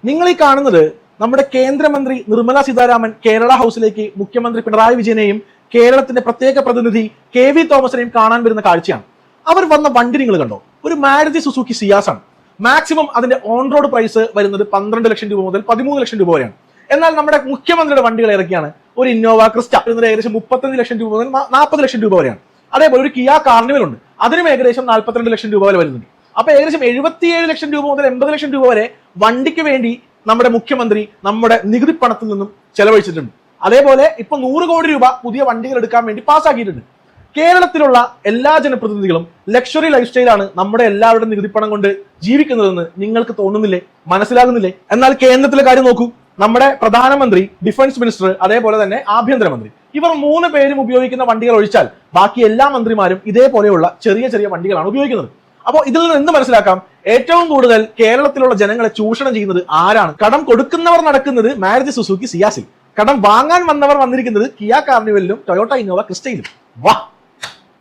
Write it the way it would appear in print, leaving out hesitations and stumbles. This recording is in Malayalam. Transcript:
നിങ്ങൾ ഈ കാണുന്നത് നമ്മുടെ കേന്ദ്രമന്ത്രി നിർമ്മല സീതാരാമൻ കേരള ഹൗസിലേക്ക് മുഖ്യമന്ത്രി പിണറായി വിജയനെയും കേരളത്തിന്റെ പ്രത്യേക പ്രതിനിധി KV തോമസിനെയും കാണാൻ വരുന്ന കാഴ്ചയാണ്. അവർ വന്ന വണ്ടി നിങ്ങൾ കണ്ടോ? ഒരു മാരുതി സുസുക്കി സിയാസ് ആണ്. മാക്സിമം അതിന്റെ ഓൺ റോഡ് പ്രൈസ് വരുന്നത് 12 ലക്ഷം രൂപ മുതൽ 13 ലക്ഷം രൂപ വരെയാണ്. എന്നാൽ നമ്മുടെ മുഖ്യമന്ത്രിയുടെ വണ്ടികൾ ഇറക്കിയാണ് ഒരു ഇന്നോവ ക്രിസ്റ്റ വരുന്നത് ഏകദേശം 35 ലക്ഷം രൂപ മുതൽ 40 ലക്ഷം രൂപ വരെയാണ്. അതേപോലെ ഒരു കിയ കാർണിവൽ ഉണ്ട്, അതിനും ഏകദേശം 42 ലക്ഷം രൂപ വരെ വരുന്നുണ്ട്. അപ്പൊ ഏകദേശം 77 ലക്ഷം രൂപ മുതൽ 80 ലക്ഷം രൂപ വരെ വണ്ടിക്ക് വേണ്ടി നമ്മുടെ മുഖ്യമന്ത്രി നമ്മുടെ നികുതി പണത്തിൽ നിന്നും ചെലവഴിച്ചിട്ടുണ്ട്. അതേപോലെ ഇപ്പൊ 100 കോടി രൂപ പുതിയ വണ്ടികൾ എടുക്കാൻ വേണ്ടി പാസ്സാക്കിയിട്ടുണ്ട്. കേരളത്തിലുള്ള എല്ലാ ജനപ്രതിനിധികളും ലക്ഷറി ലൈഫ് സ്റ്റൈലാണ് നമ്മുടെ എല്ലാവരുടെ നികുതിപ്പണം കൊണ്ട് ജീവിക്കുന്നതെന്ന് നിങ്ങൾക്ക് തോന്നുന്നില്ലേ? മനസ്സിലാകുന്നില്ലേ? എന്നാൽ കേന്ദ്രത്തിലെ കാര്യം നോക്കൂ. നമ്മുടെ പ്രധാനമന്ത്രി, ഡിഫൻസ് മിനിസ്റ്റർ, അതേപോലെ തന്നെ ആഭ്യന്തരമന്ത്രി, ഇവർ 3 പേരും ഉപയോഗിക്കുന്ന വണ്ടികൾ ഒഴിച്ചാൽ ബാക്കി എല്ലാ മന്ത്രിമാരും ഇതേപോലെയുള്ള ചെറിയ ചെറിയ വണ്ടികളാണ് ഉപയോഗിക്കുന്നത്. അപ്പോൾ ഇതിൽ നിന്ന് എന്ത് മനസ്സിലാക്കാം? ഏറ്റവും കൂടുതൽ കേരളത്തിലുള്ള ജനങ്ങളെ ചൂഷണം ചെയ്യുന്നത് ആരാണ്? കടം കൊടുക്കുന്നവർ നടക്കുന്നത് മാരുതി സുസുക്കി സിയാസിൽ, കടം വാങ്ങാൻ വന്നവർ വന്നിരിക്കുന്നത് കിയ കാർണിവലിലും ടൊയോട്ട ഇന്നോവ ക്രിസ്റ്റയിലും. വാ!